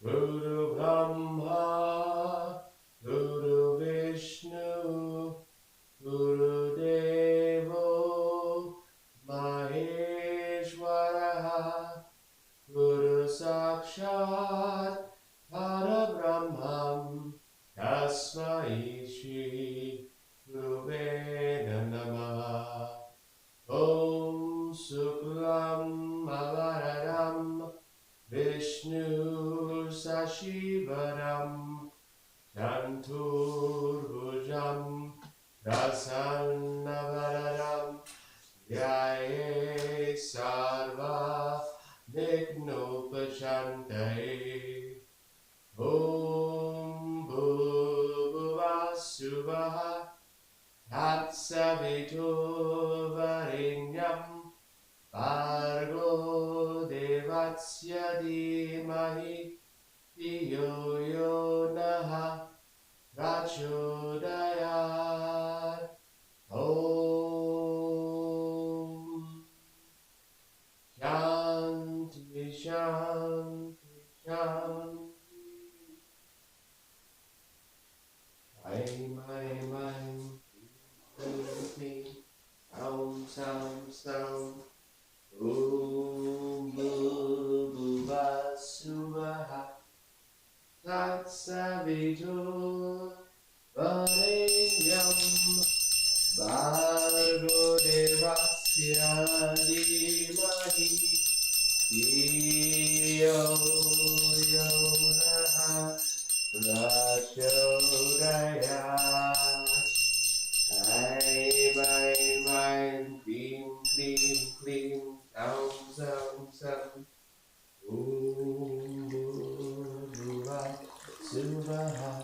Guru Brahma, Guru Vishnu, Guru Devo, Maheshwara, Guru Sakshat, Parabrahmam, Tasmai Shri Gurave Namah. Om Suklam Avaradam Vishnu Sashivaram Chanturbhujam Prasannavaradam Dhyaye Sarva Vignopashantaye. Om Bhuvah Suvah Tatsavitu Varinyam Bhargo Devasya Dhimahi Dhiyo Yo Naha Prachodayat. Om Shanti Shanti Shanti. Aim, aim, aim. Om Sam Sam Om Bhuvah Suvah Tatsavitu Varenyam Bhargo Devasya Dhimahi Dhiyo Yo Naha Prachodayat. Aim, aim, aim, clean, clean, clean, sound, sound, sound. Om Bhuvah Suvah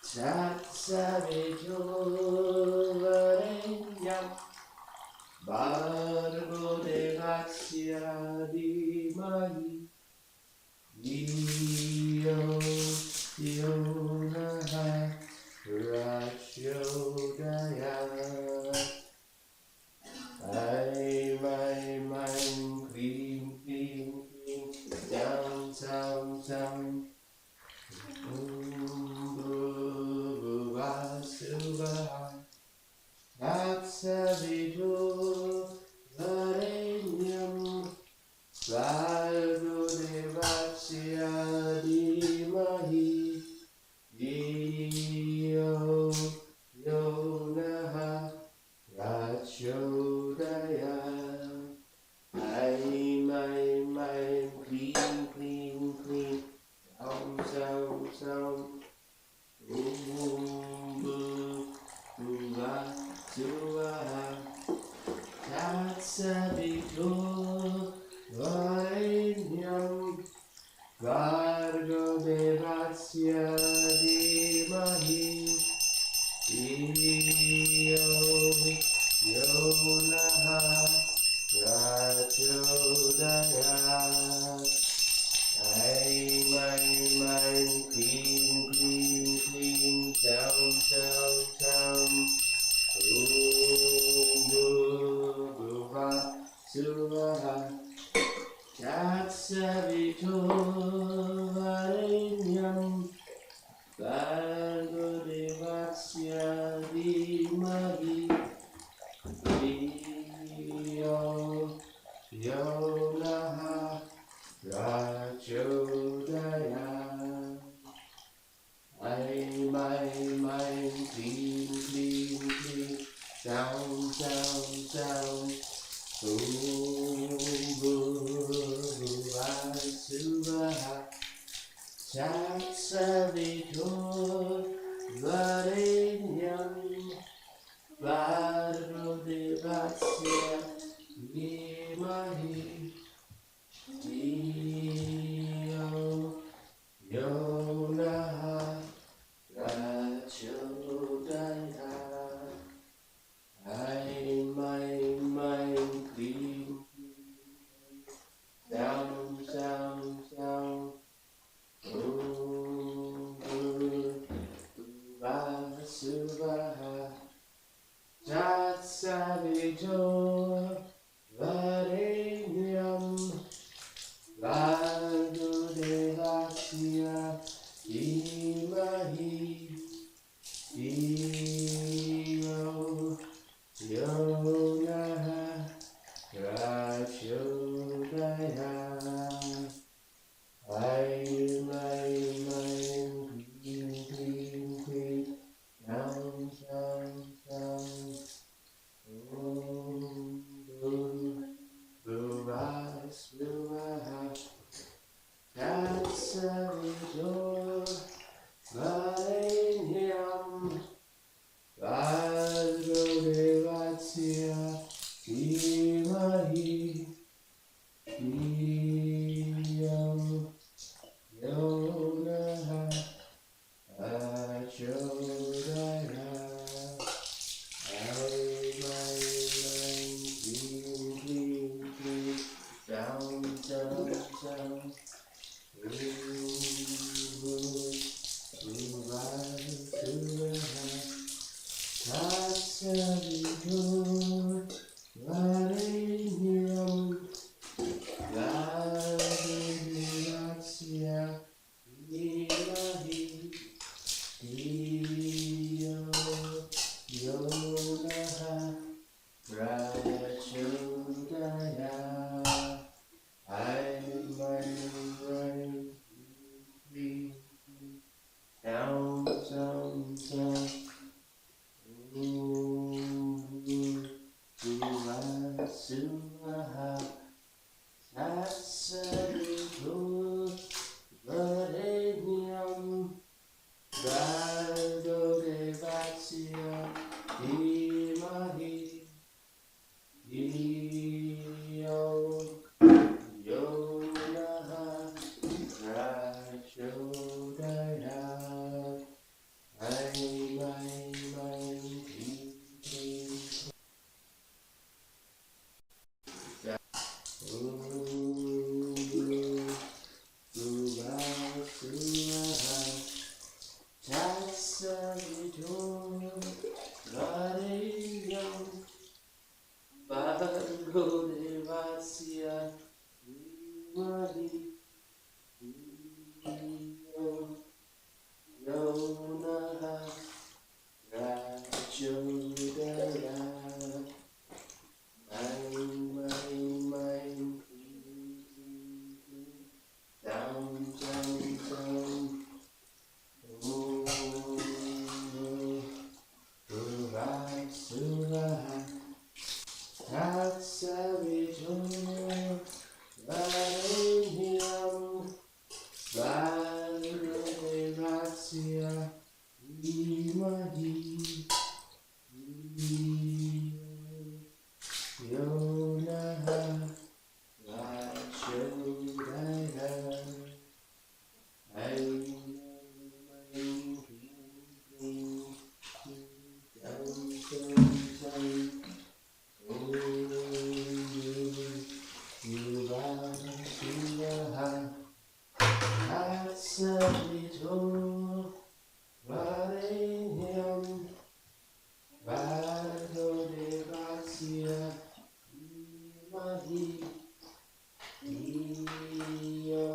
Tatsavitu Varenyam Bhargo Devasya Dhimahi Dhiyo Yo Naha Prachodayat. Aim, aim, aim, clean, clean, clean, sound, sound, sound. Om Bhuvah Suvah Tatsavitu Varenyam Bhargo Devasya Dhimahi Dhiyo Yo Naha Prachodayat. Aim, aim, aim, clean, clean, clean, sound, sound, sound. Om Bhuvah Suvah Tatsavitu Varenyam Bhargo Devasya Dhimahi Dhiyo Yo Naha Prachodayat. Aim, aim, aim, clean, clean, clean, sound, sound, sound. Om Bhuvah Suvah Tatsavitu Varenyam Bhargo Devasya Dhimahi Dhiyo Yo Naha Prachodayat. Aim, aim, aim, clean, clean, clean, sound, sound, sound. Om Bhuvah Suvah Tatsavitu Varenyam Bhargo Devasya Dhimahi Dhiyo Yo Naha Dhimahi Dhiyo Yonaha Prachodaya Aim, aim, aim, green, green, green, down, down, down. Om, Buras, Buraha, Tatsavidor, Varenyam, Vadrodevatsia, Dhimahi, Dhiyam, Yonaha, Prachodaya, Aim, aim, green, green, green, down, down, down. Tatsavidor, Varenyam, Vadrodevatsia, Dhimahi, Dhiyo Yonaha Prachodaya. I'm running, down, down, down. Suraha Tatsavidor, Varenyam, Vadrodevatsia, Dhimahi, Dhiyo Yonaha Prachodaya. I'm Tatsavidor, Varenyam, Vadrodevatsia, Dhimahi, Dhiyo Yonaha Prachodaya. I'm down, down, down. Suraha Tatsavidor, Varenyam, Vadrodevatsia, Dhimahi, Dhiyo Yonaha Prachodaya. Tatsavidor, Varenyam, Vadrodevatsia, Dhimahi, Dhiyo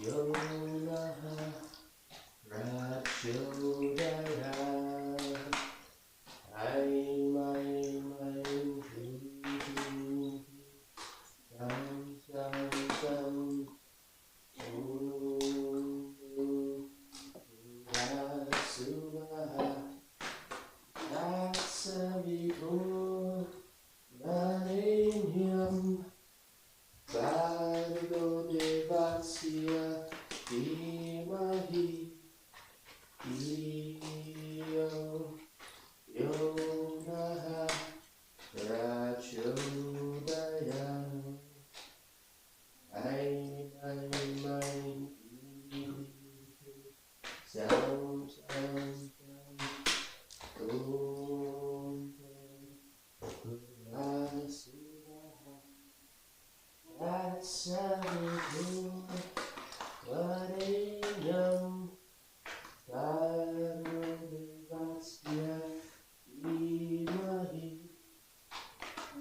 Yonaha Prachodaya. I'm down, down, down. Suraha Tatsavidor, Varenyam, Vadrodevatsia, Dhimahi, Dhiyo Yonaha Prachodaya. I'm sound, sound, sound. Om Suraha Tatsavidor, Varenyam, Vadrodevatsia, Dhimahi,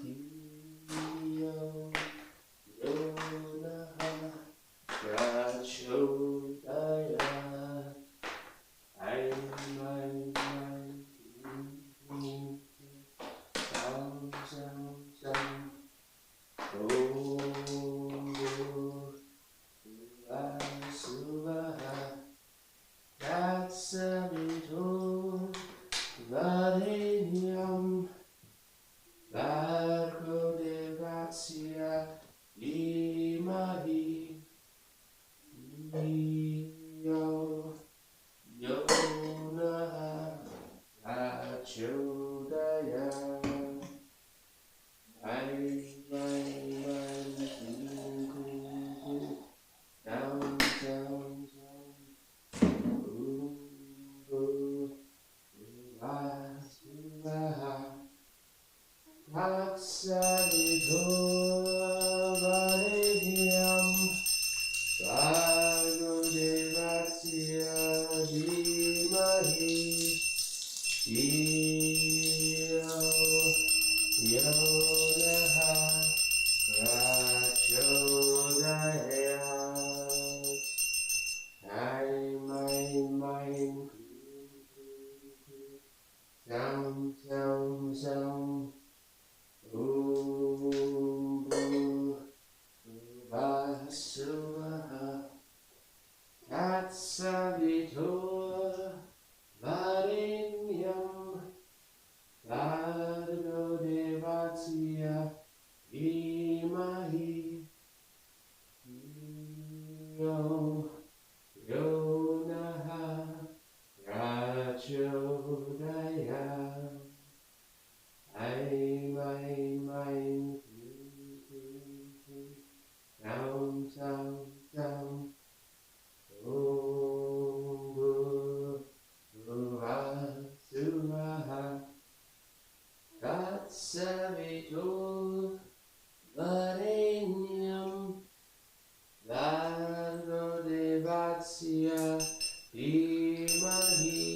Dhiyo Yonaha Prachodaya. Tatsavitu Varenyam Bhargo Devasya Dhimahi Yo Yonaha Prachodaya Down, down, down. Tatsavitu Varenyam Bhargo Devasya Dhimahi Yo Yonaha Prachodayat. I mind sound sound sound Vasuvaha Tatsavitu Varenyam Bhargo Devasya Dhimahi Yo Yonaha Prachodayat. I mind sound sound sound Vasuvaha Tatsavitu Varenyam Bhargo Devasya Dhimahi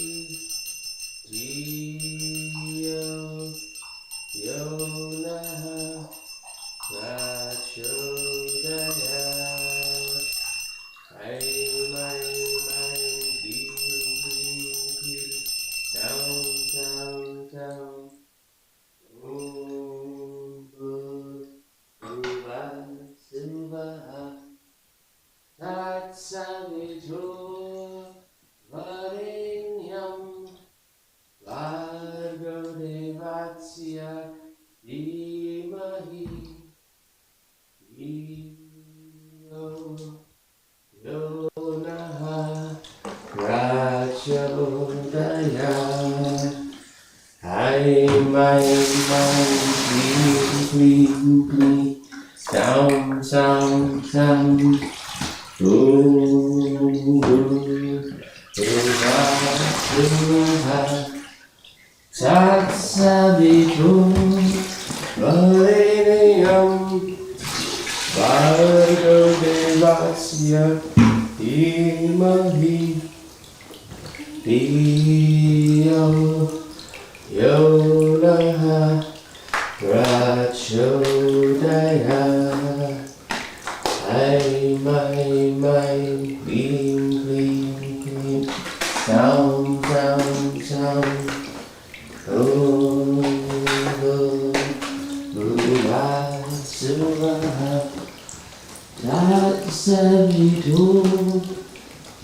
Yo Yonaha Prachodayat. I mind being down, down, down. Vasuvaha Tatsavitu Varenyam Bhargo Devasya Dhimahi Yo Yonaha Prachodayat. I mind clean sound sound sound Vasuvaha Tatsavitu Varenyam Bhargo Devasya Dhimahi Yo Yonaha Prachodayat. I mind clean sound sound sound Vasuvaha Tatsavitu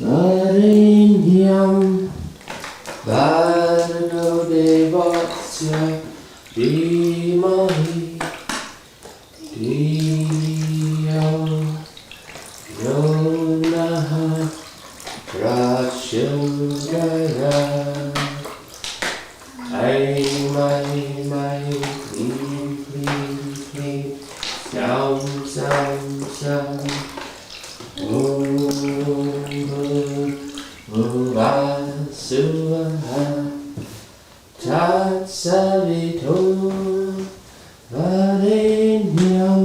Varenyam Bhargo Devasya Dhimahi Yo Yonaha Prachodayat. I mind clean sound sound sound Vasuvaha Tatsavitu Varenyam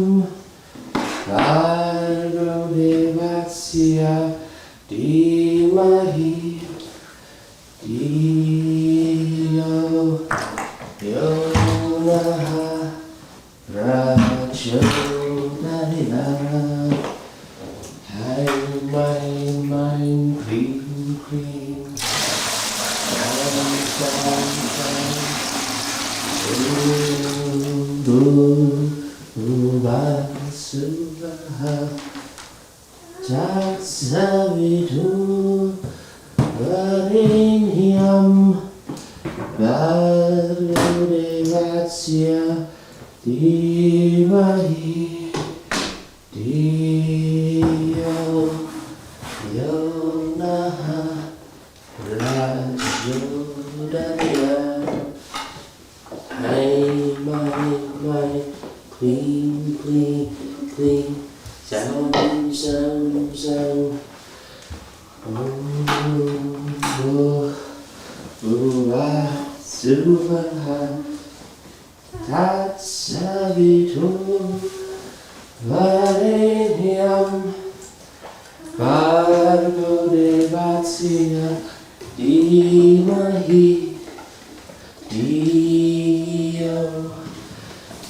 Bhargo Devasya Dhimahi Yo Yonaha Prachodayat. I mind clean Vasuvaha Tatsavitu Varenyam Varenyam Bhagavadevasya Dhimahi Dhiyo Yo Naha Rajodaya my clean, clean, clean sound, sound, sound. Suvaha Tatsavitu Varenyam Bhargo Devasya Dhimahi Dhiyo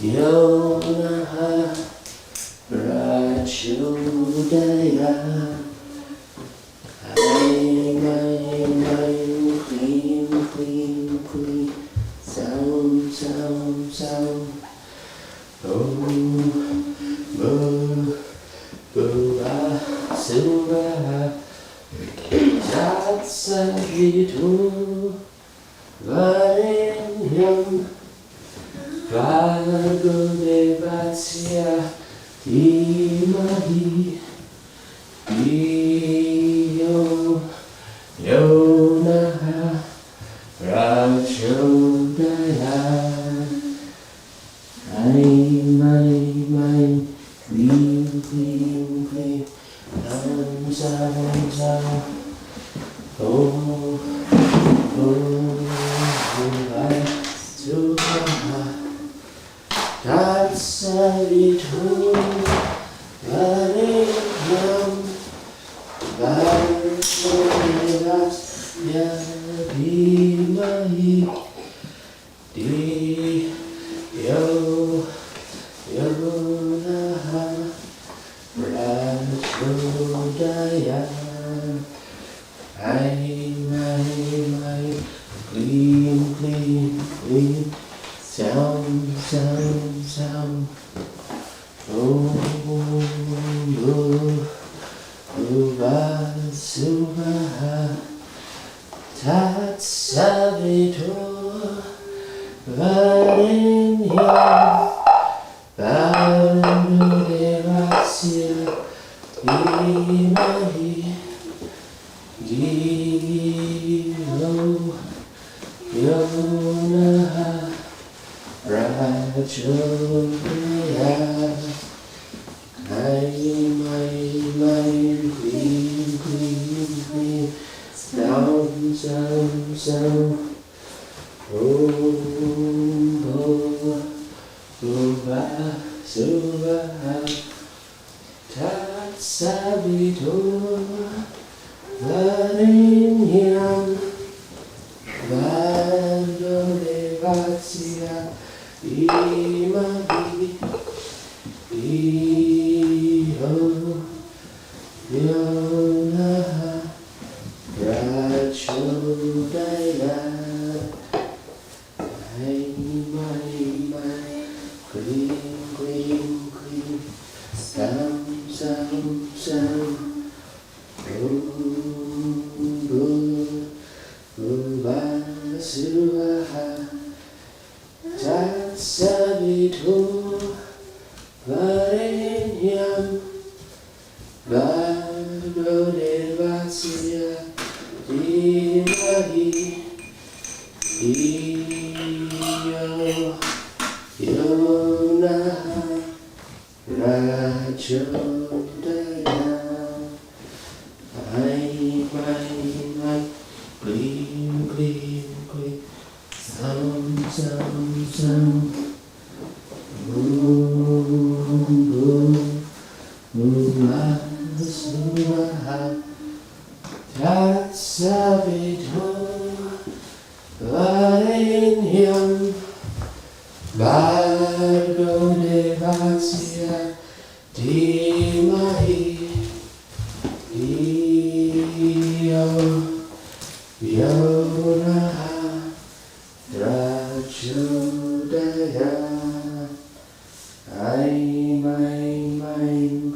Yo Naha Prachodaya clean, clean, clean sound, sound, sound. Suvaha Tatsavitu Varenyam Bhargo Devasya Dhimahi Dhiyo Yo Naha Prachodaya my clean, clean, clean sound, sound. Suvaha Tatsavitu Varenyam Bhargo Devasya Dhimahi Dhiyo Yo Naha Prachodaya my clean, clean, clean sound, sound, sound. Suvaha Tatsavitu Varenyam Bhargo Devasya Dhimahi Dhiyo Yo Naha Prachodaya my clean, clean, clean sound, sound, sound. Suvaha Tatsavitu Varenyam Bhargo Devasya Dhimahi Dhiyo Yo Naha Prachodaya my clean, clean, clean sound, sound, sound. Suvaha Tatsavitu Varenyam Bhargo Devasya Dhimahi Dhiyo Yo Naha Prachodaya my clean, clean, clean sound, sound, sound. Suvaha Tatsavitu Varenyam Bhargo Devasya Dhimahi Dhiyo Yo Naha Prachodaya my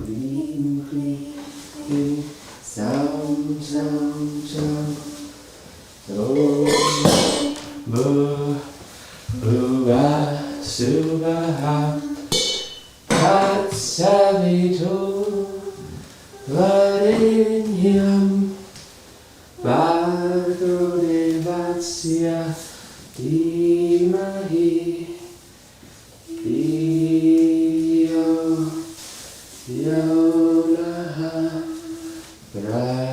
clean, clean sound, sound, sound. Devasya Dhimahi Dhiyo Yo Naha Prachodayat.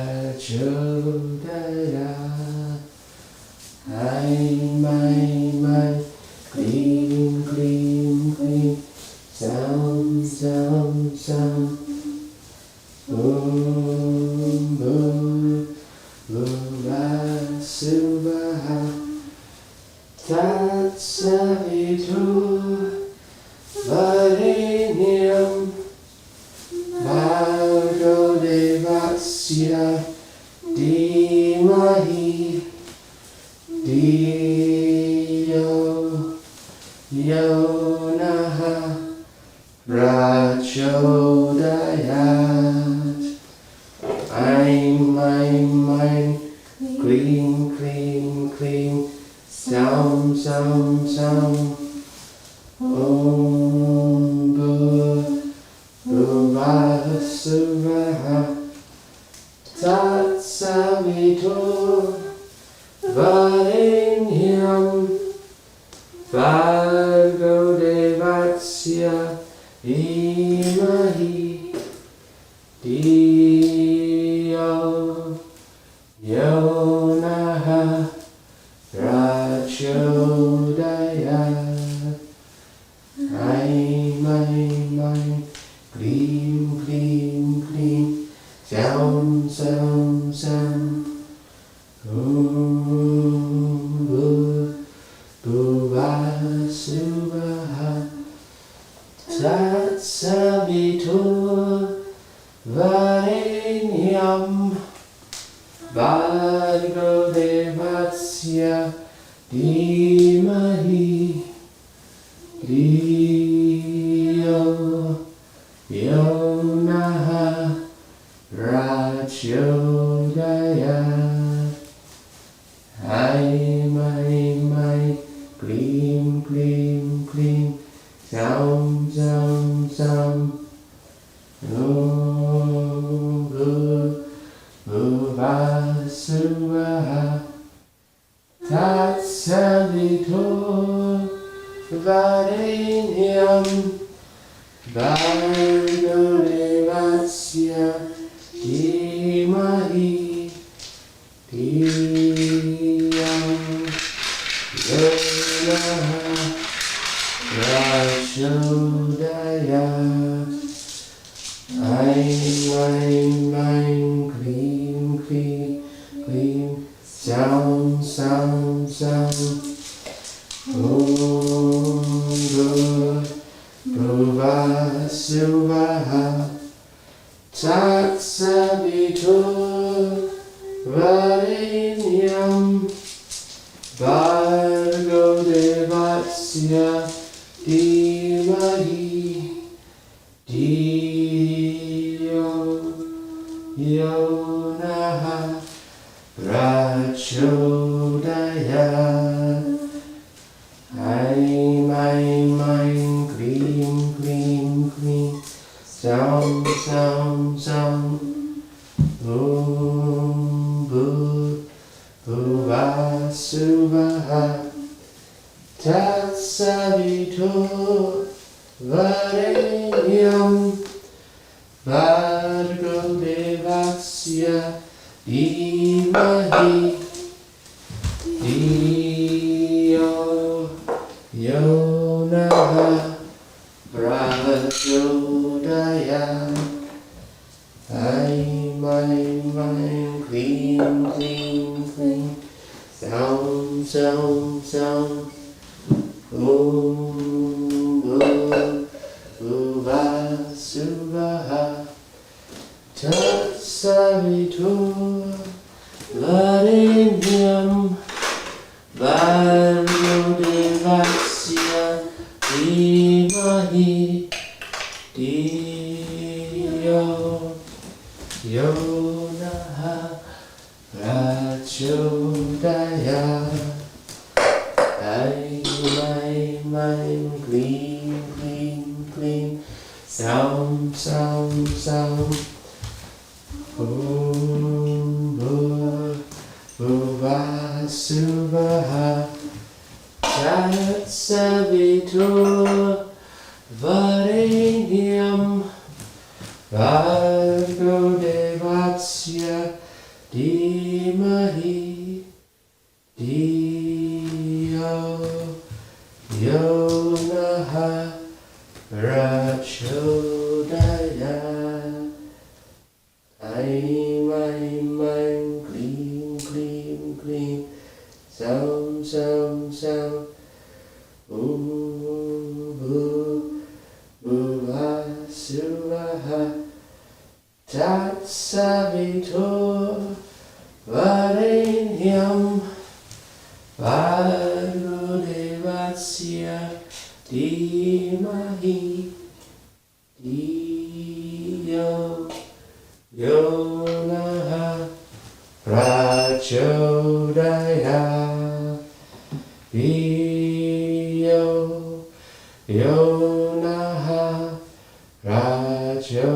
My, clean, clean, clean, sound, sound, sound. Bhuvasuvaha Tatsavitu Varenyam Bhargo Devasya Dhimahi Dhiyo Yo Naha Prachodayat. I'm, clean, clean, clean, sound, sound, sound. Om Bhuvasuvaha Tatsavitu Varenyam Bhargo Devasya Dhimahi Dhiyo Yo Naha Prachodayat. My, clean, clean, clean, sound, sound, sound. Bhuvasuvaha Tatsavitu Varenyam Bhargo Devasya Dhimahi Dhiyo Yo Naha Prachodayat. My, clean, clean, clean, sound, sound, sound. Bhuvasuvaha Tatsavitu Varenyam Bhargo Devasya Dhimahi Dhiyo Yo Naha Prachodayat. I'm, clean, clean, clean, sound, sound, sound. Bhuvasuvaha Tatsavitu Varenyam Bhargo Devasya Dhimahi Dhiyo Yo Naha Prachodayat. My, clean, clean, clean, sound, sound, sound. Bhuvasuvaha Tatsavitu Varenyam Bhargo Devasya Dhimahi Dhiyo Yo Naha Prachodayat. My, clean, clean, clean, sound, sound, sound. Bhuvasuvaha Tatsavitu Varenyam Bhargo Devasya Dhimahi Dhiyo Yo Naha Prachodayat. My, clean, clean, clean, sound, sound, sound. Bhuvasuvaha Tatsavitur Varenyam Bhargo Devasya Dhimahi Dhiyo Yonaha Prachodaya Aim, aim, aim, clean, clean, clean. Sound, sound, sound. Bhuvasuvaha Tatsavitur Varenyam Bhargo Devasya Dhimahi Dhiyo Yonaha Prachodaya Dhiyo Yonaha Prachodaya.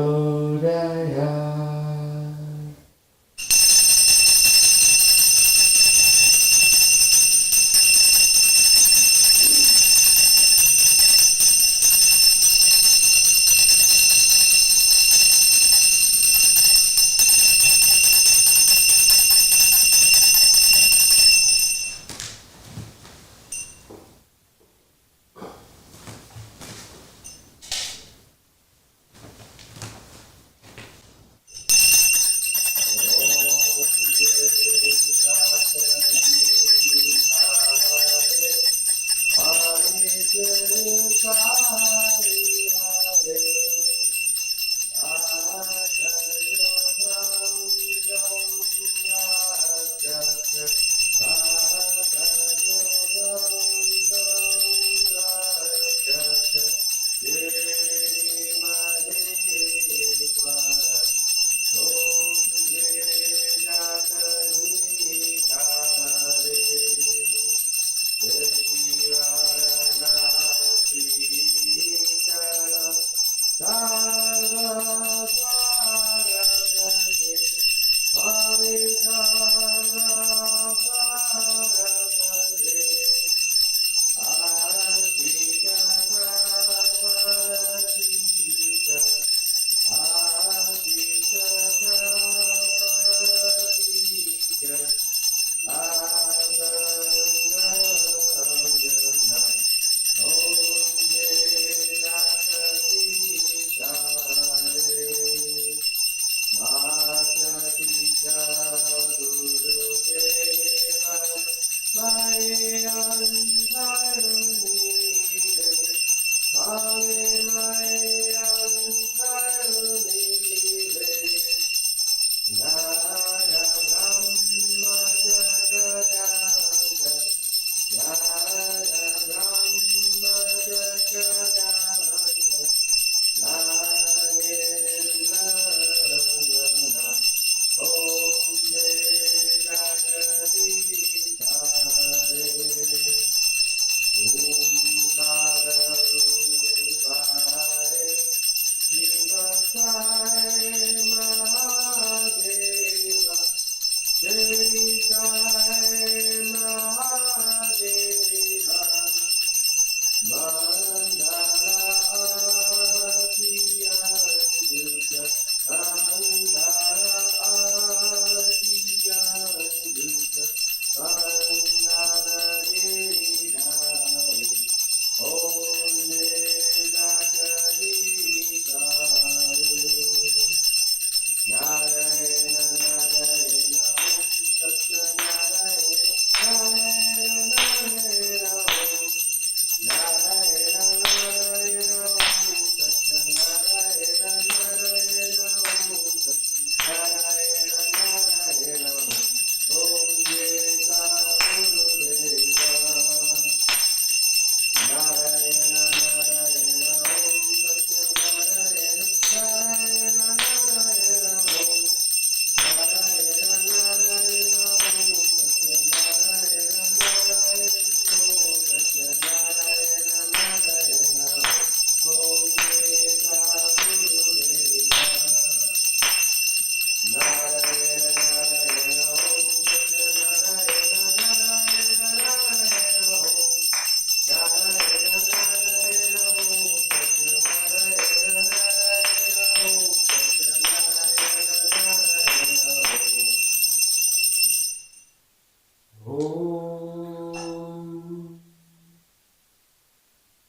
Om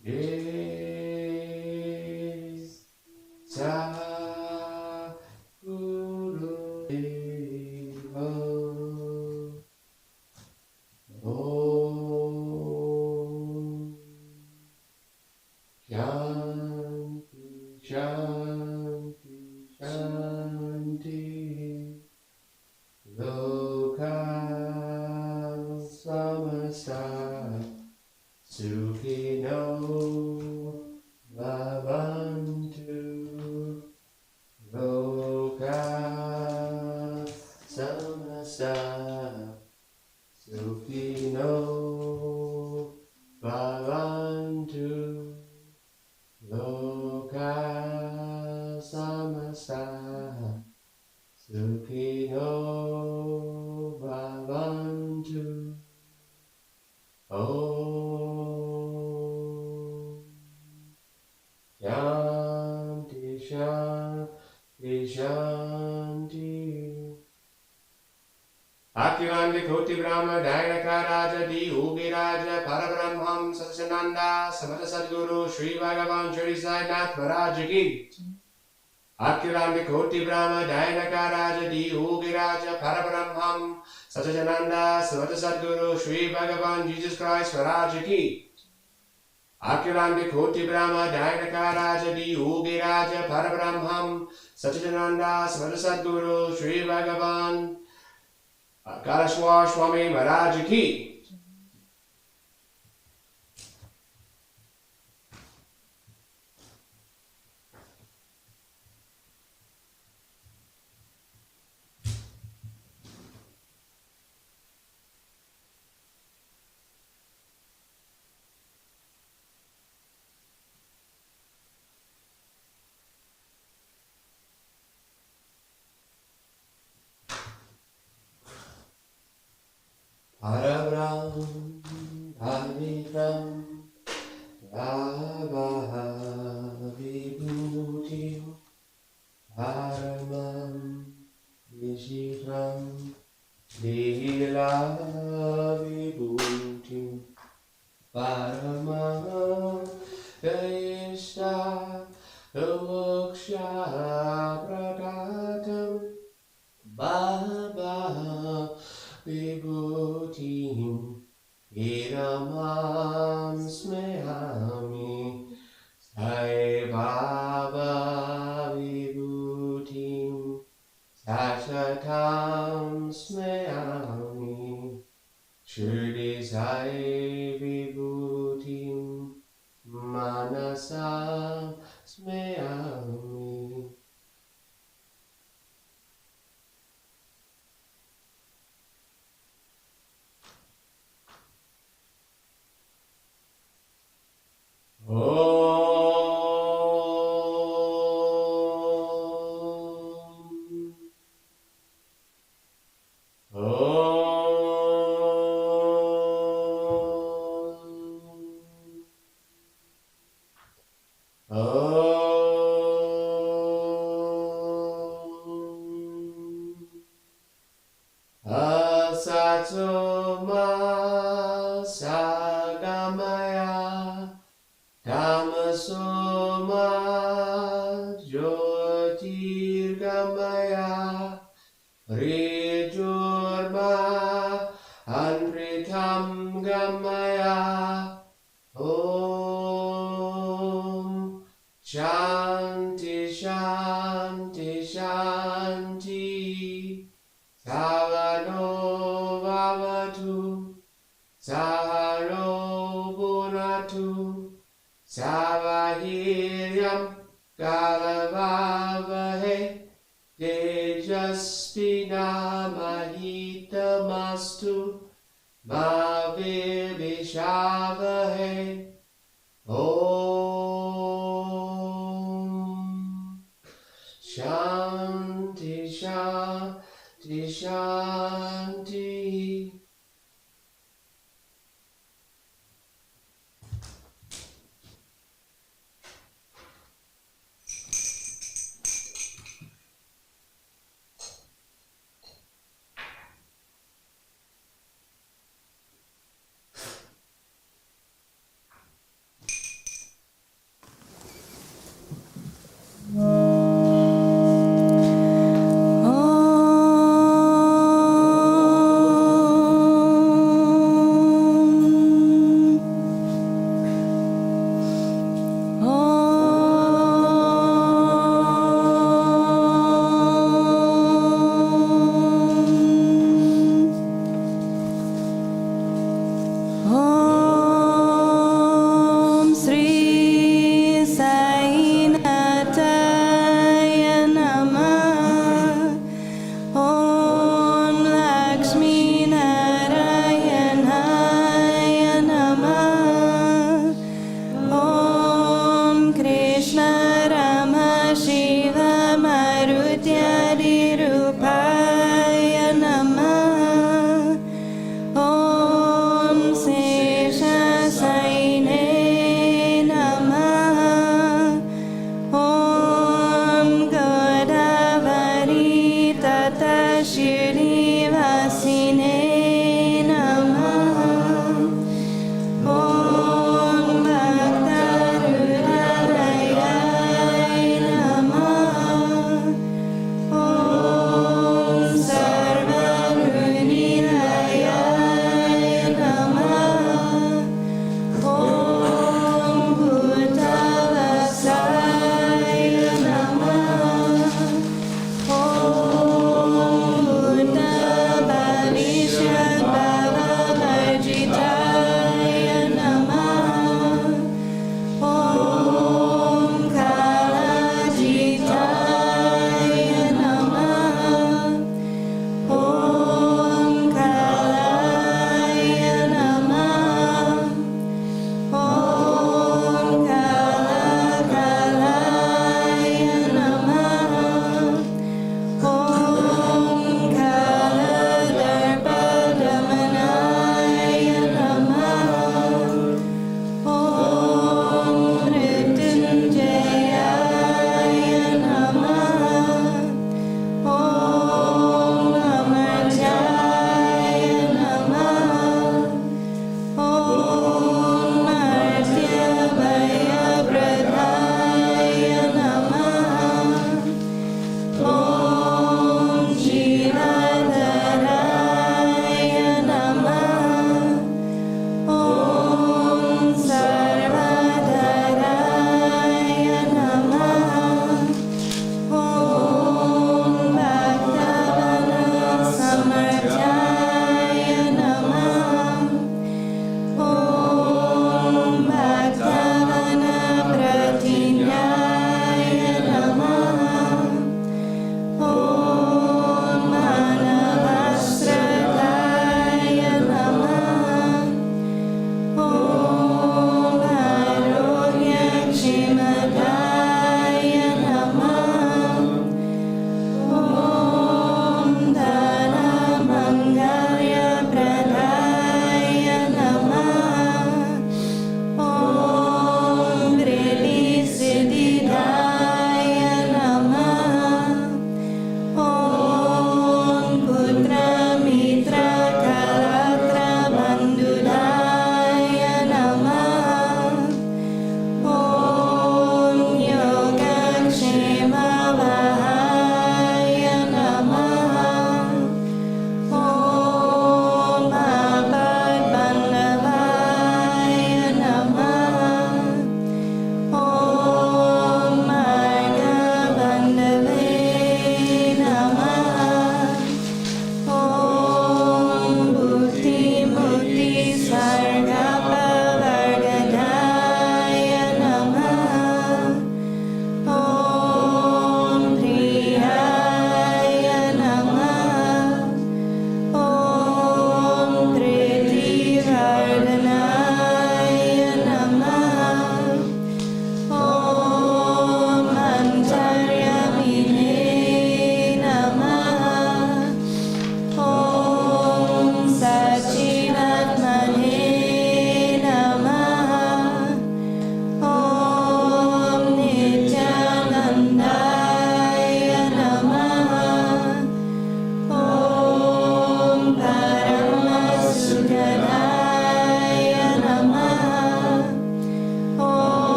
Yes Sa Guru Deva Om Shanti Shanti Shanti Loka Samasta Sukhino Bhavantu Loka Samasta Sukhino Bhavantu Loka Samasta Sukhino Bhavantu Om Shanti Shanti Shanti Akilandi Koti Brahma Dainaka Raja Di Ugi Raja Parabrahmam Satchananda Samata Sadguru Sri Bhagavan Shirdi Sai Maharaj Ki Akilandi Koti Brahma Dainaka Raja Di Ugi Raja Parabrahmam Satchananda Samata Sadguru Sri Bhagavan Jesus Christ Maharaj Ki Akilandi Koti Brahma Dainaka Raja Di Ugi Raja Parabrahmam Satchananda Samata Sadguru Sri Bhagavan Karaswar Swami Maharaj Ki. Parabrahm Bhavitam Bhava Vibhutim Paramam Vishitram Lila Vibhutim Paramam Yayisha Moksha Pradatam Baba Vibhutim Iramam Smehami Sai Baba Vibhutim Sachatam Smehami Shirdi Sai Vibhutim Manasa Smehami Asatoma Sagamaya Tamasoma Jyotirgamaya Rijurma Anritam Gamaya Om Shanti Shanti Shanti Savano Vavatu Saharo Bunatu Savahiryam Kalavavahe Tejasvinamahitamastu Mavivishavavahe Om Shanti Shanti Shanti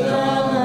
Om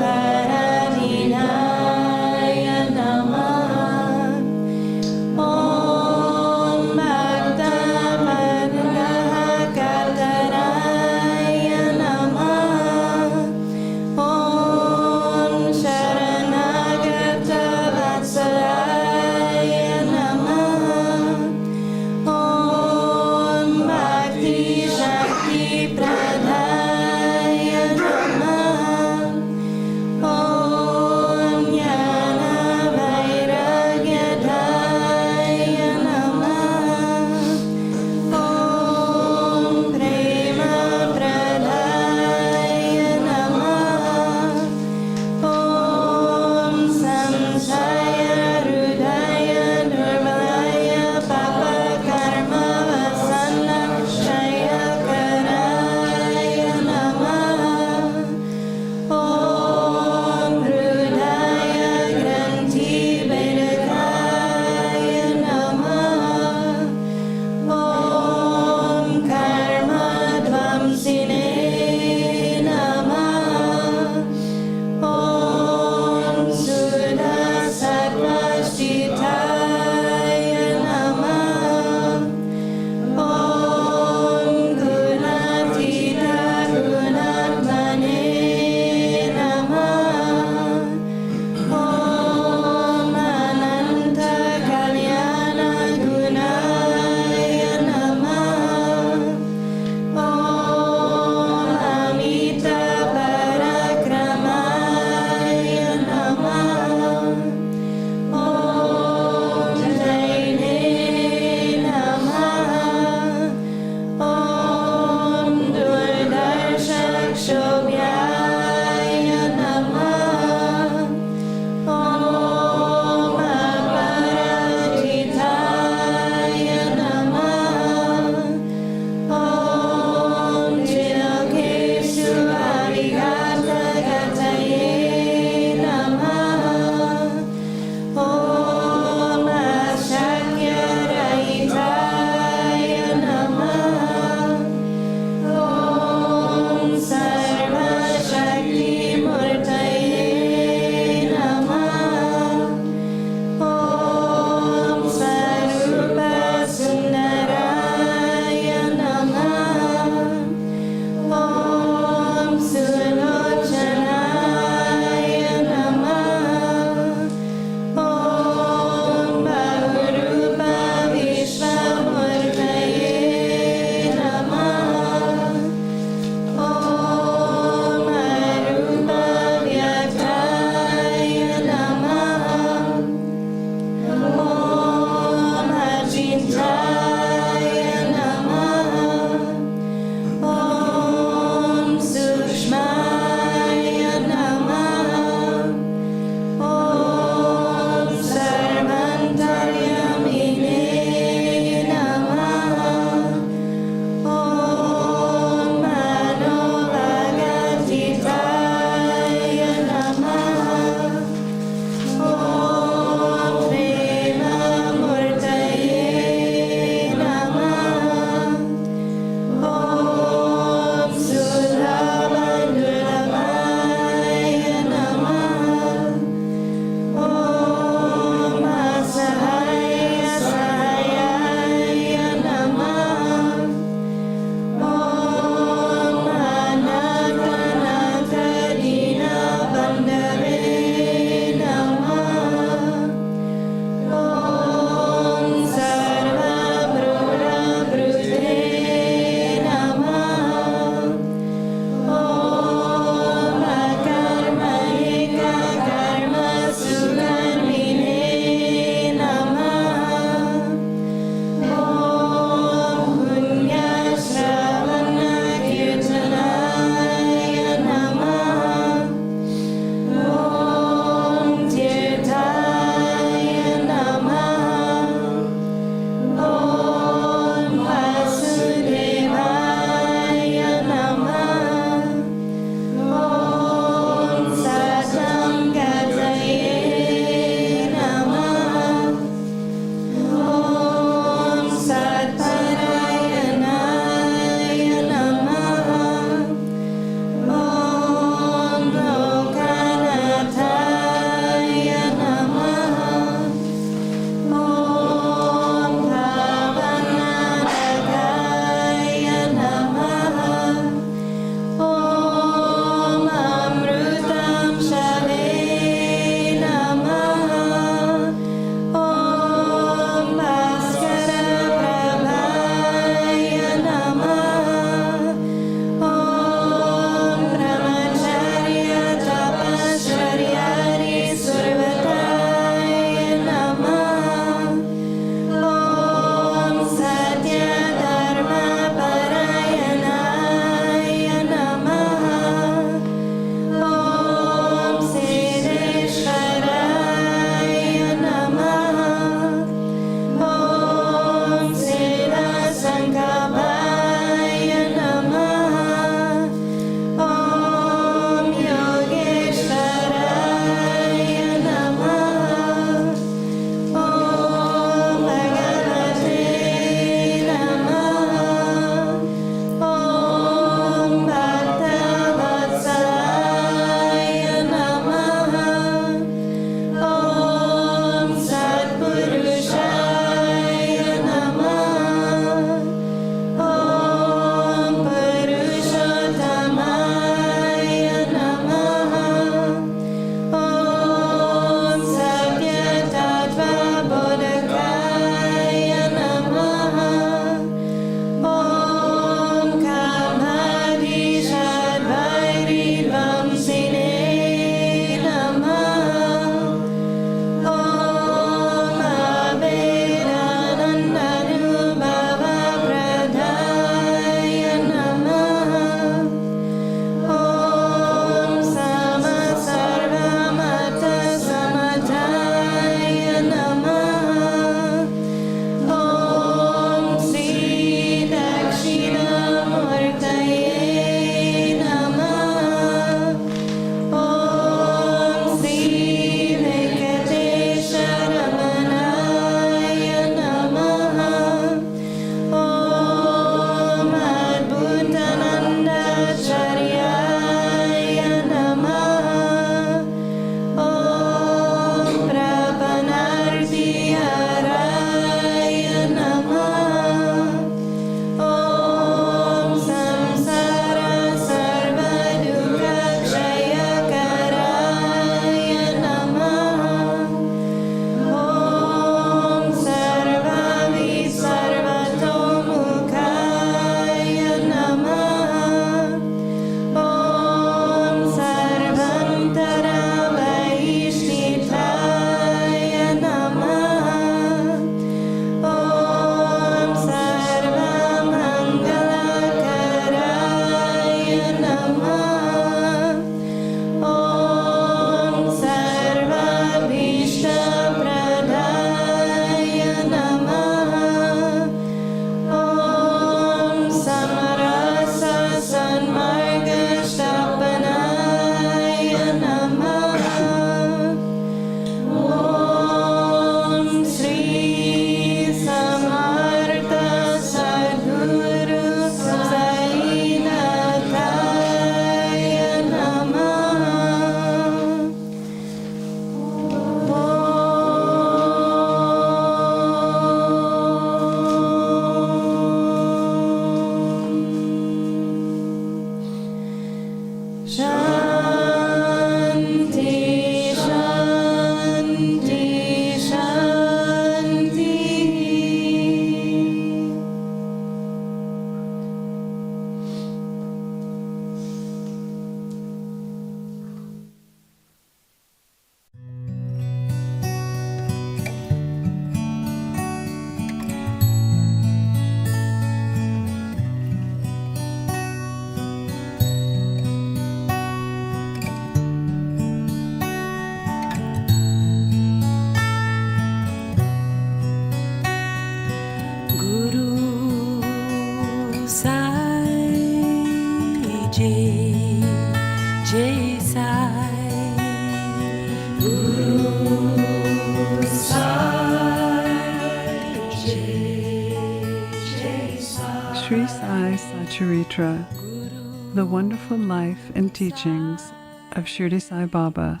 Satcharitra, The Wonderful Life and Teachings of Shirdi Sai Baba,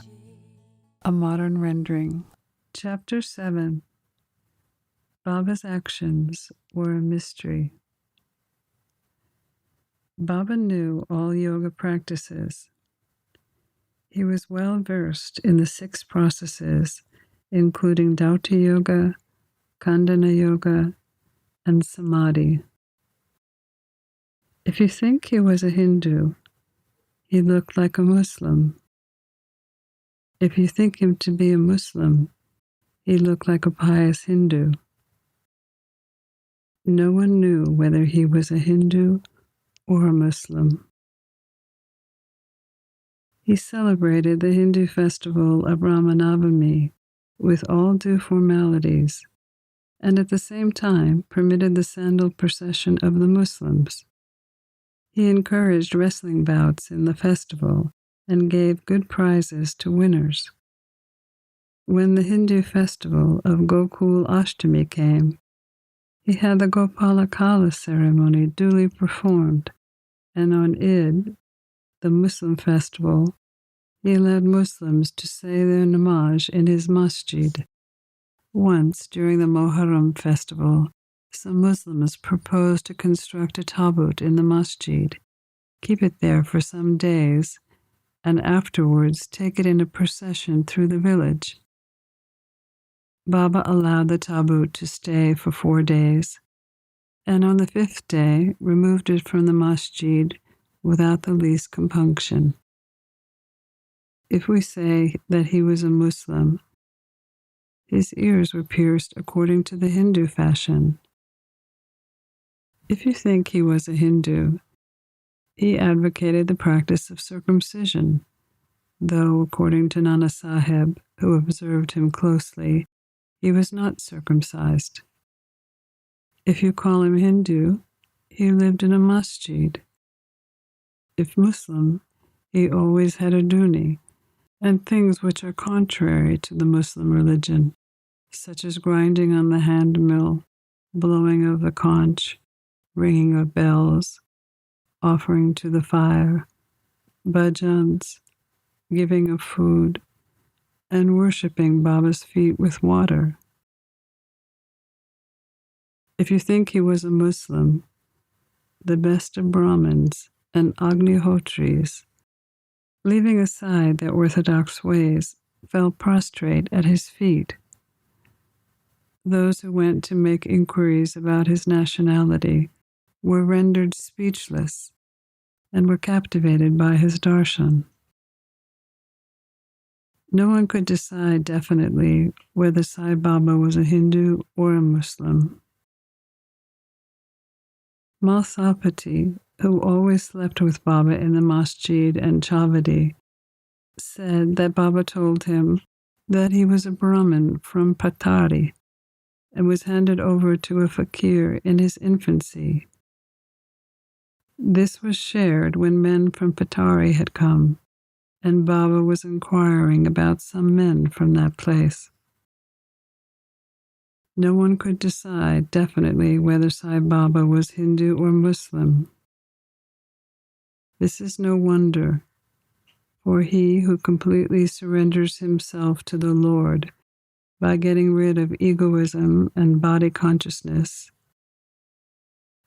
a modern rendering. Chapter 7. Baba's actions were a mystery. Baba knew all yoga practices. He was well versed in the 6 processes, including Dhauta Yoga, Khandana Yoga, and Samadhi. If you think he was a Hindu, he looked like a Muslim. If you think him to be a Muslim, he looked like a pious Hindu. No one knew whether he was a Hindu or a Muslim. He celebrated the Hindu festival of Ramanavami with all due formalities, and at the same time permitted the sandal procession of the Muslims. He encouraged wrestling bouts in the festival and gave good prizes to winners. When the Hindu festival of Gokul Ashtami came, he had the Gopalakala ceremony duly performed, and on Eid, the Muslim festival, he led Muslims to say their namaz in his masjid. Once, during the Moharram festival, some Muslims proposed to construct a tabut in the masjid, keep it there for some days, and afterwards take it in a procession through the village. Baba allowed the tabut to stay for 4 days, and on the 5th day removed it from the masjid without the least compunction. If we say that he was a Muslim, his ears were pierced according to the Hindu fashion. If you think he was a Hindu, he advocated the practice of circumcision, though, according to Nana Sahib, who observed him closely, he was not circumcised. If you call him Hindu, he lived in a masjid. If Muslim, he always had a duni, and things which are contrary to the Muslim religion, such as grinding on the hand mill, blowing of the conch, ringing of bells, offering to the fire, bhajans, giving of food, and worshipping Baba's feet with water. If you think he was a Muslim, the best of Brahmins and Agnihotris, leaving aside their orthodox ways, fell prostrate at his feet. Those who went to make inquiries about his nationality were rendered speechless and were captivated by his darshan. No one could decide definitely whether Sai Baba was a Hindu or a Muslim. Malsapati, who always slept with Baba in the masjid and chavadi, said that Baba told him that he was a Brahmin from Patari and was handed over to a fakir in his infancy. This was shared when men from Patari had come, and Baba was inquiring about some men from that place. No one could decide definitely whether Sai Baba was Hindu or Muslim. This is no wonder, for he who completely surrenders himself to the Lord by getting rid of egoism and body consciousness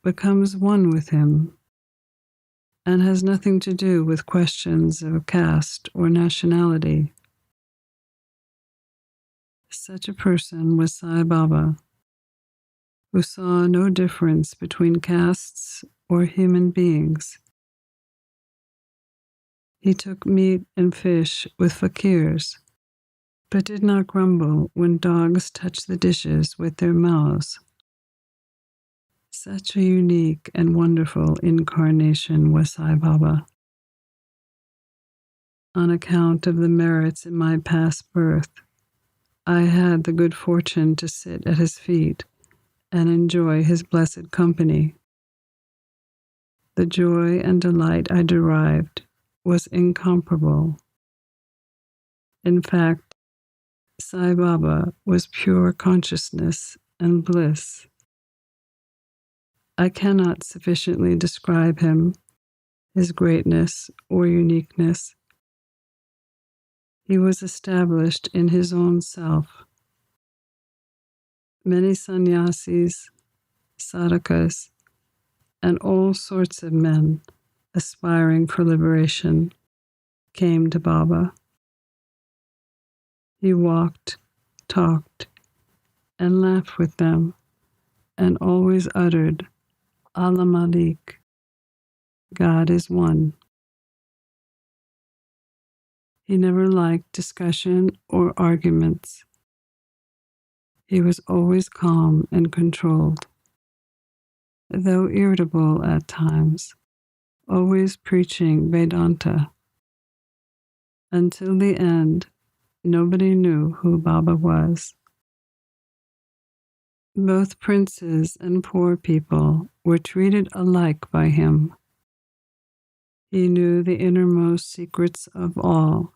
becomes one with him and has nothing to do with questions of caste or nationality. Such a person was Sai Baba, who saw no difference between castes or human beings. He took meat and fish with fakirs, but did not grumble when dogs touched the dishes with their mouths. Such a unique and wonderful incarnation was Sai Baba. On account of the merits in my past birth, I had the good fortune to sit at his feet and enjoy his blessed company. The joy and delight I derived was incomparable. In fact, Sai Baba was pure consciousness and bliss. I cannot sufficiently describe him, his greatness or uniqueness. He was established in his own self. Many sannyasis, sadhakas, and all sorts of men aspiring for liberation came to Baba. He walked, talked, and laughed with them, and always uttered, Allah Malik, God is one. He never liked discussion or arguments. He was always calm and controlled, though irritable at times, always preaching Vedanta. Until the end, nobody knew who Baba was. Both princes and poor people were treated alike by him. He knew the innermost secrets of all,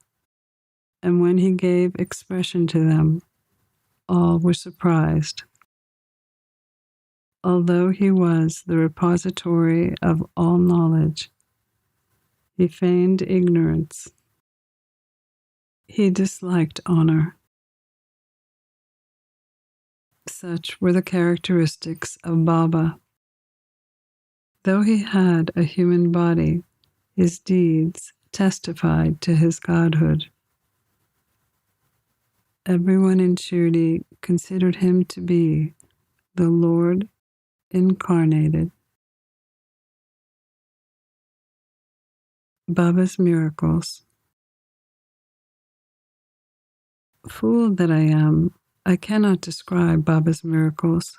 and when he gave expression to them, all were surprised. Although he was the repository of all knowledge, he feigned ignorance. He disliked honor. Such were the characteristics of Baba. Though he had a human body, his deeds testified to his godhood. Everyone in Shirdi considered him to be the Lord incarnated. Baba's miracles. Fool that I am, I cannot describe Baba's miracles.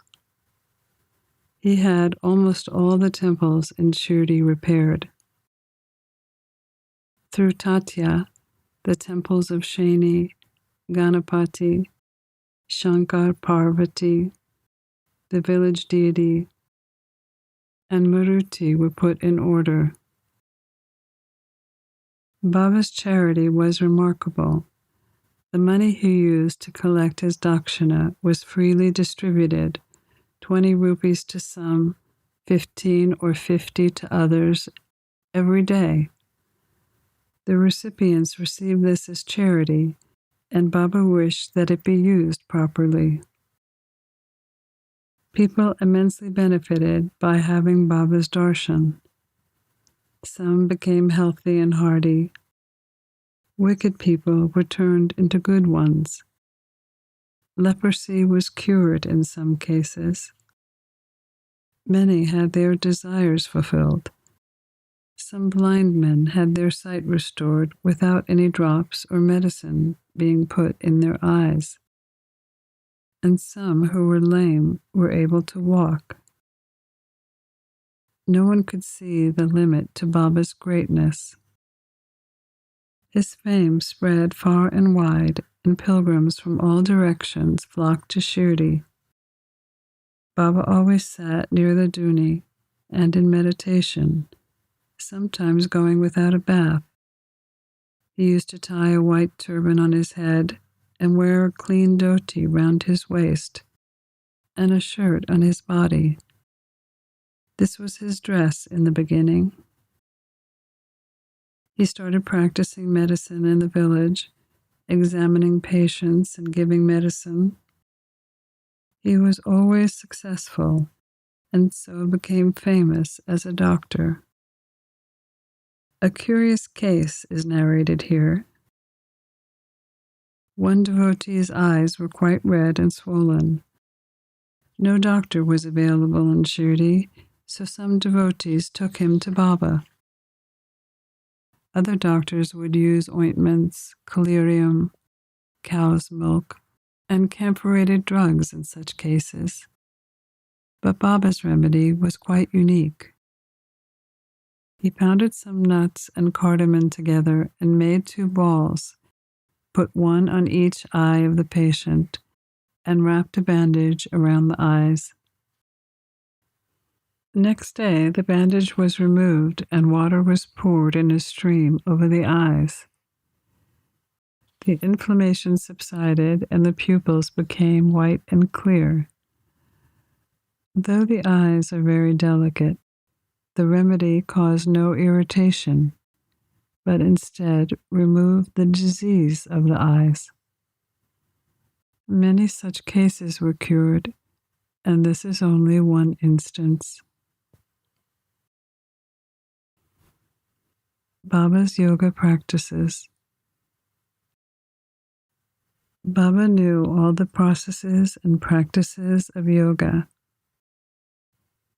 He had almost all the temples in Shirdi repaired. Through Tatya, the temples of Shani, Ganapati, Shankar Parvati, the village deity, and Maruti were put in order. Baba's charity was remarkable. The money he used to collect his dakshina was freely distributed, 20 rupees to some, 15 or 50 to others, every day. The recipients received this as charity, and Baba wished that it be used properly. People immensely benefited by having Baba's darshan. Some became healthy and hardy. Wicked people were turned into good ones. Leprosy was cured in some cases. Many had their desires fulfilled. Some blind men had their sight restored without any drops or medicine being put in their eyes. And some who were lame were able to walk. No one could see the limit to Baba's greatness. His fame spread far and wide, and pilgrims from all directions flocked to Shirdi. Baba always sat near the dhuni and in meditation, sometimes going without a bath. He used to tie a white turban on his head and wear a clean dhoti round his waist and a shirt on his body. This was his dress in the beginning. He started practicing medicine in the village, examining patients and giving medicine. He was always successful, and so became famous as a doctor. A curious case is narrated here. One devotee's eyes were quite red and swollen. No doctor was available in Shirdi, so some devotees took him to Baba. Other doctors would use ointments, collyrium, cow's milk, and camphorated drugs in such cases. But Baba's remedy was quite unique. He pounded some nuts and cardamom together and made 2 balls, put one on each eye of the patient, and wrapped a bandage around the eyes. Next day, the bandage was removed and water was poured in a stream over the eyes. The inflammation subsided and the pupils became white and clear. Though the eyes are very delicate, the remedy caused no irritation, but instead removed the disease of the eyes. Many such cases were cured, and this is only one instance. Baba's yoga practices. Baba knew all the processes and practices of yoga.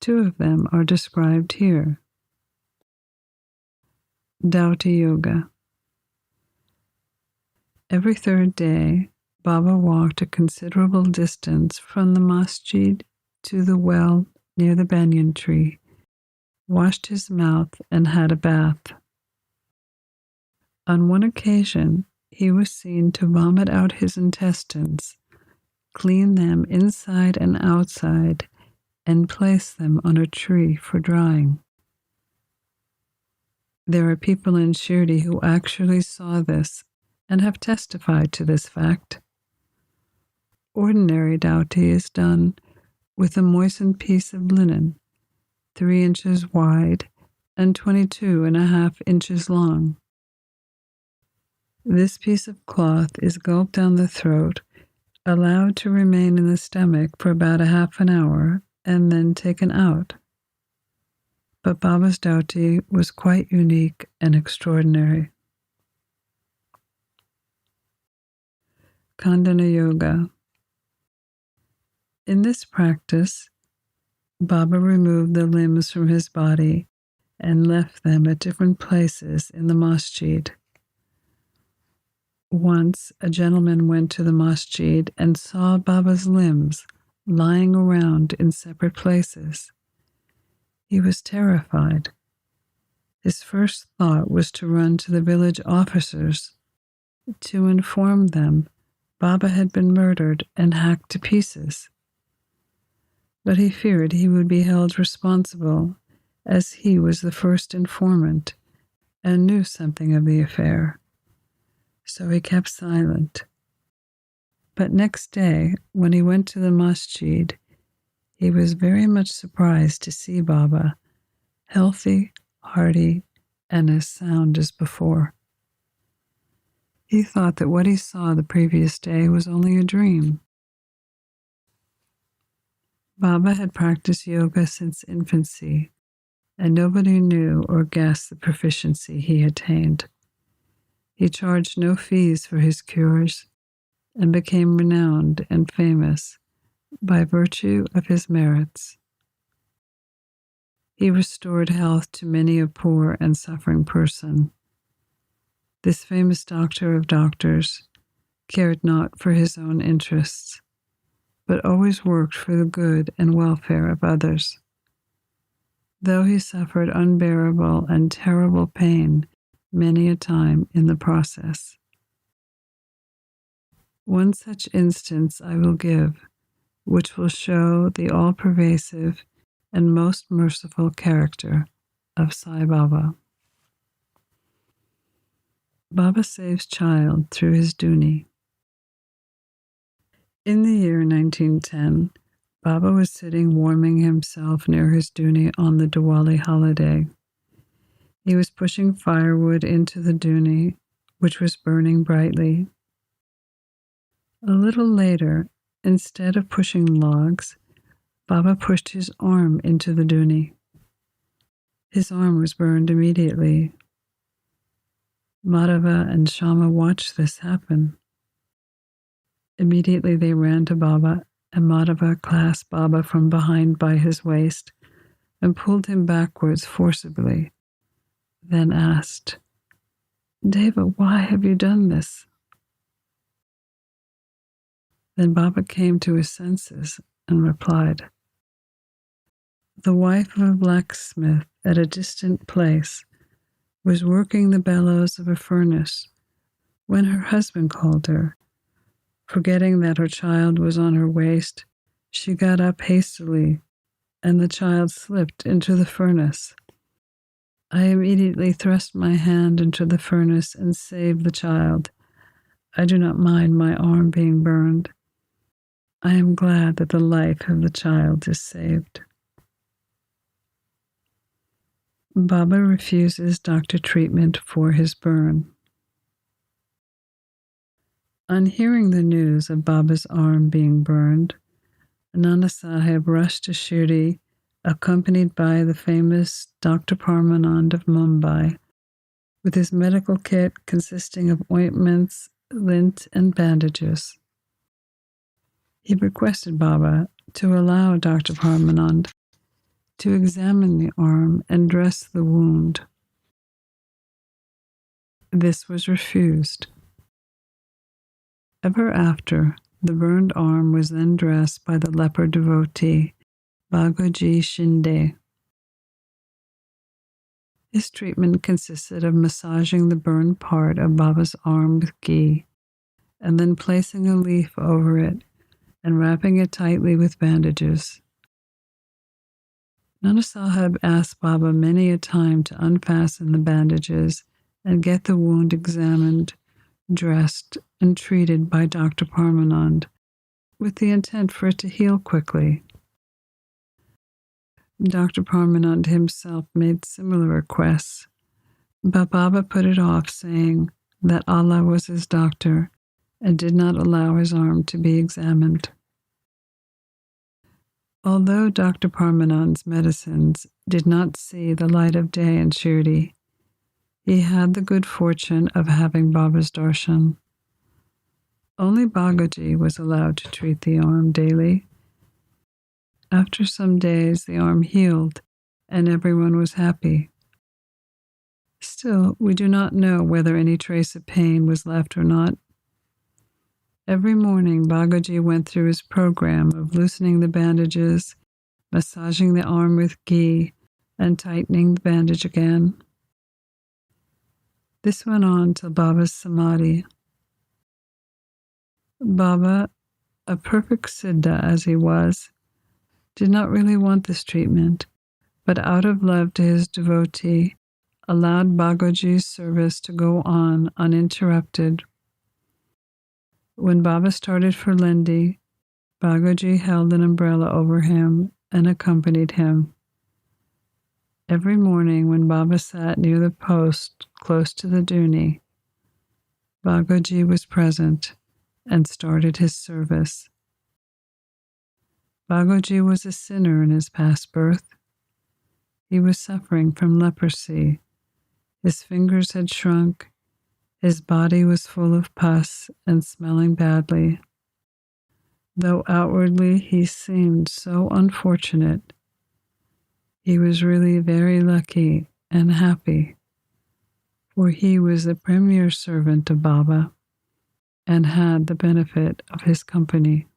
2 of them are described here. Dhauti Yoga. Every 3rd day, Baba walked a considerable distance from the masjid to the well near the banyan tree, washed his mouth, and had a bath. On one occasion, he was seen to vomit out his intestines, clean them inside and outside, and place them on a tree for drying. There are people in Shirdi who actually saw this and have testified to this fact. Ordinary dhauti is done with a moistened piece of linen, 3 inches wide and 22.5 inches long. This piece of cloth is gulped down the throat, allowed to remain in the stomach for about a half an hour, and then taken out. But Baba's dhauti was quite unique and extraordinary. Khandana Yoga. In this practice, Baba removed the limbs from his body and left them at different places in the masjid. Once, a gentleman went to the masjid and saw Baba's limbs lying around in separate places. He was terrified. His first thought was to run to the village officers to inform them Baba had been murdered and hacked to pieces. But he feared he would be held responsible, as he was the first informant and knew something of the affair. So he kept silent. But next day, when he went to the masjid, he was very much surprised to see Baba, healthy, hearty, and as sound as before. He thought that what he saw the previous day was only a dream. Baba had practiced yoga since infancy, and nobody knew or guessed the proficiency he attained. He charged no fees for his cures and became renowned and famous by virtue of his merits. He restored health to many a poor and suffering person. This famous doctor of doctors cared not for his own interests, but always worked for the good and welfare of others. Though he suffered unbearable and terrible pain many a time in the process. One such instance I will give, which will show the all-pervasive and most merciful character of Sai Baba. Baba saves child through his duni. In the year 1910, Baba was sitting warming himself near his duni on the Diwali holiday. He was pushing firewood into the duni, which was burning brightly. A little later, instead of pushing logs, Baba pushed his arm into the duni. His arm was burned immediately. Madhava and Shama watched this happen. Immediately they ran to Baba, and Madhava clasped Baba from behind by his waist and pulled him backwards forcibly, then asked, "Deva, why have you done this?" Then Baba came to his senses and replied, "The wife of a blacksmith at a distant place was working the bellows of a furnace when her husband called her. Forgetting that her child was on her waist, she got up hastily, and the child slipped into the furnace. I immediately thrust my hand into the furnace and saved the child. I do not mind my arm being burned. I am glad that the life of the child is saved. Baba refuses doctor treatment for his burn. On hearing the news of Baba's arm being burned, Nana Sahib rushed to Shirdi, accompanied by the famous Dr. Parmanand of Mumbai, with his medical kit consisting of ointments, lint, and bandages. He requested Baba to allow Dr. Parmanand to examine the arm and dress the wound. This was refused. Ever after, the burned arm was then dressed by the leper devotee, Bhagoji Shinde. His treatment consisted of massaging the burned part of Baba's arm with ghee, and then placing a leaf over it and wrapping it tightly with bandages. Nana Sahib asked Baba many a time to unfasten the bandages and get the wound examined, dressed, and treated by Dr. Parmanand, with the intent for it to heal quickly. Dr. Parmanand himself made similar requests, but Baba put it off, saying that Allah was his doctor and did not allow his arm to be examined. Although Dr. Parmanand's medicines did not see the light of day in Shirdi, he had the good fortune of having Baba's darshan. Only Bhagoji was allowed to treat the arm daily. After some days, the arm healed, and everyone was happy. Still, we do not know whether any trace of pain was left or not. Every morning, Bhagoji went through his program of loosening the bandages, massaging the arm with ghee, and tightening the bandage again. This went on till Baba's samadhi. Baba, a perfect siddha as he was, did not really want this treatment, but out of love to his devotee, allowed Bhagoji's service to go on uninterrupted. When Baba started for Lendi, Bhagoji held an umbrella over him and accompanied him. Every morning when Baba sat near the post close to the Duni, Bhagoji was present and started his service. Bhagoji was a sinner in his past birth. He was suffering from leprosy. His fingers had shrunk. His body was full of pus and smelling badly. Though outwardly he seemed so unfortunate, he was really very lucky and happy, for he was the premier servant of Baba and had the benefit of his company.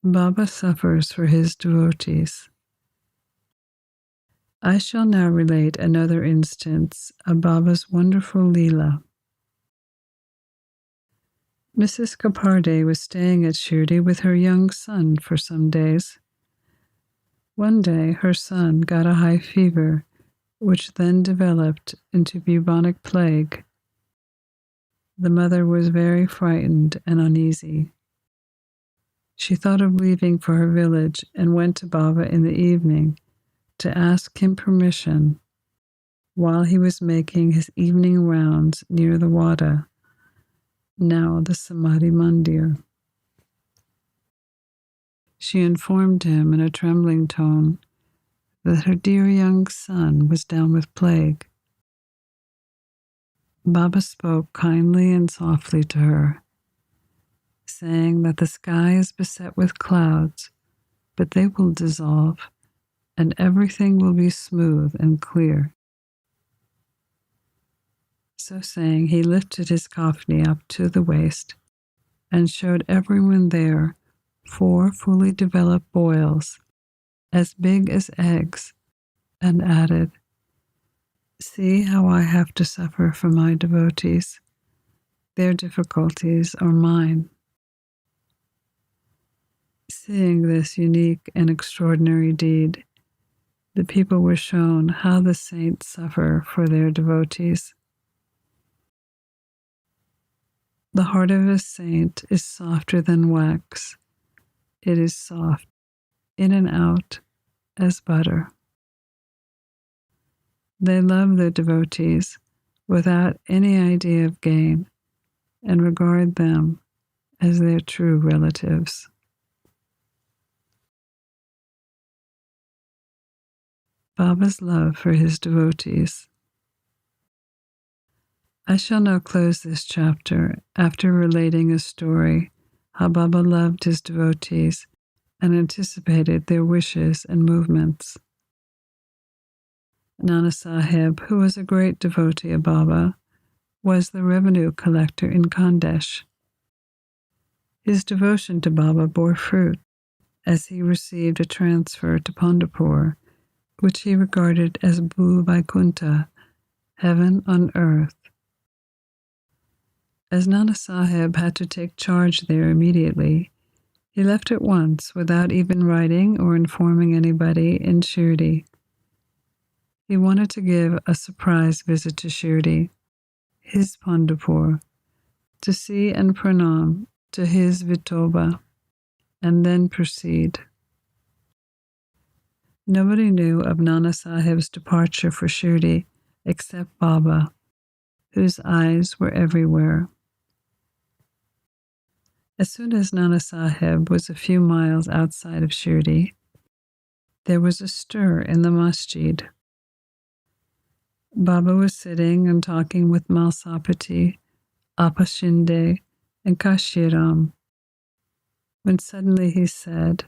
Baba suffers for his devotees. I shall now relate another instance of Baba's wonderful Leela. Mrs. Kaparde was staying at Shirdi with her young son for some days. One day her son got a high fever, which then developed into bubonic plague. The mother was very frightened and uneasy. She thought of leaving for her village and went to Baba in the evening to ask him permission while he was making his evening rounds near the Wada, now the Samadhi Mandir. She informed him in a trembling tone that her dear young son was down with plague. Baba spoke kindly and softly to her, saying that the sky is beset with clouds, but they will dissolve, and everything will be smooth and clear. So saying, he lifted his kafni up to the waist and showed everyone there 4 fully developed boils, as big as eggs, and added, "See how I have to suffer for my devotees. Their difficulties are mine." Seeing this unique and extraordinary deed, the people were shown how the saints suffer for their devotees. The heart of a saint is softer than wax. It is soft, in and out, as butter. They love their devotees without any idea of gain and regard them as their true relatives. Baba's love for his devotees. I shall now close this chapter after relating a story how Baba loved his devotees and anticipated their wishes and movements. Nana Sahib, who was a great devotee of Baba, was the revenue collector in Khandesh. His devotion to Baba bore fruit as he received a transfer to Pandharpur, which he regarded as Bhu Vaikuntha, heaven on earth. As Nana Sahib had to take charge there immediately, he left at once without even writing or informing anybody in Shirdi. He wanted to give a surprise visit to Shirdi, his Pandharpur, to see and pranam to his Vithoba, and then proceed. Nobody knew of Nana Sahib's departure for Shirdi except Baba, whose eyes were everywhere. As soon as Nana Sahib was a few miles outside of Shirdi, there was a stir in the masjid. Baba was sitting and talking with Malsapati, Apashinde, and Kashiram, when suddenly he said,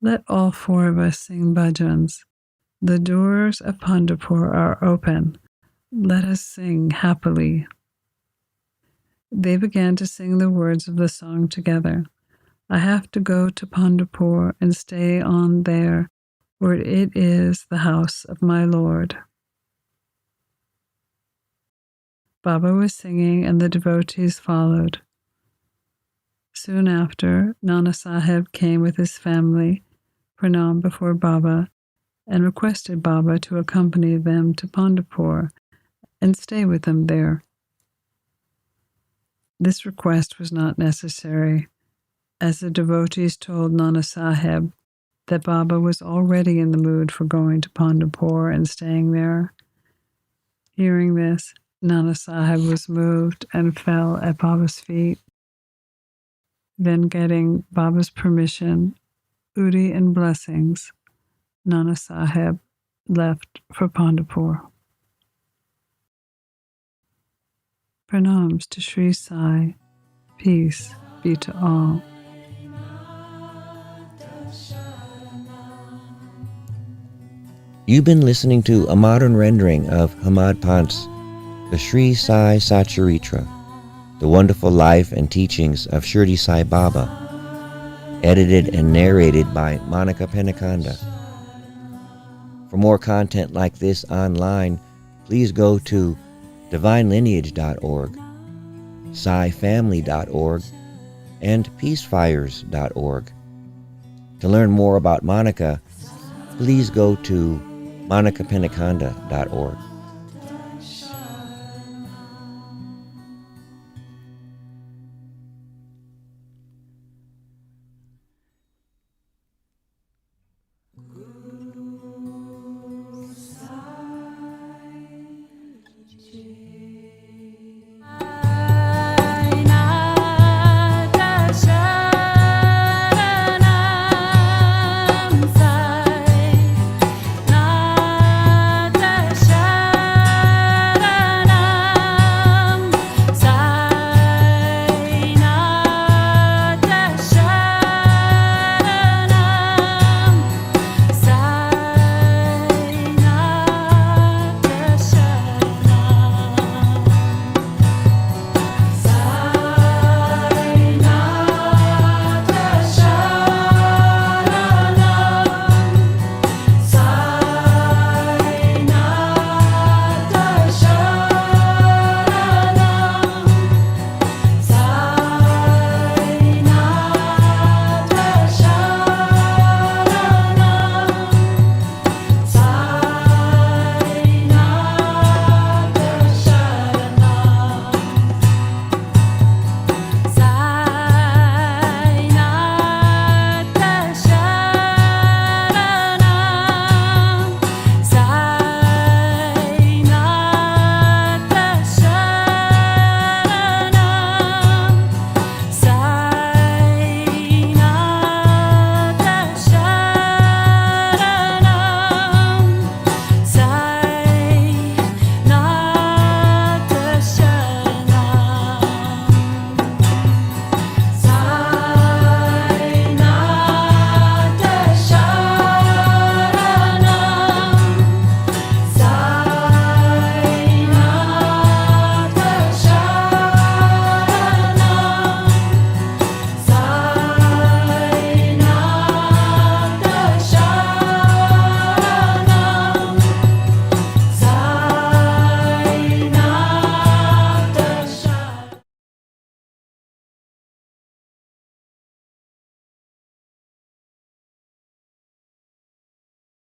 "Let all four of us sing bhajans. The doors of Pandharpur are open. Let us sing happily." They began to sing the words of the song together. "I have to go to Pandharpur and stay on there, for it is the house of my Lord." Baba was singing and the devotees followed. Soon after, Nana Sahib came with his family, pranam before Baba, and requested Baba to accompany them to Pandharpur and stay with them there. This request was not necessary, as the devotees told Nana Sahib that Baba was already in the mood for going to Pandharpur and staying there. Hearing this, Nana Sahib was moved and fell at Baba's feet. Then, getting Baba's permission, Udi and blessings, Nana Sahib left for Pandharpur. Pranams to Sri Sai. Peace be to all. You've been listening to a modern rendering of Hamad Pant's The Sri Sai Satcharitra, the wonderful life and teachings of Shirdi Sai Baba, edited and narrated by Monica Penacanda. For more content like this online, please go to divinelineage.org, SaiFamily.org, and peacefires.org. To learn more about Monica, please go to monicapenacanda.org.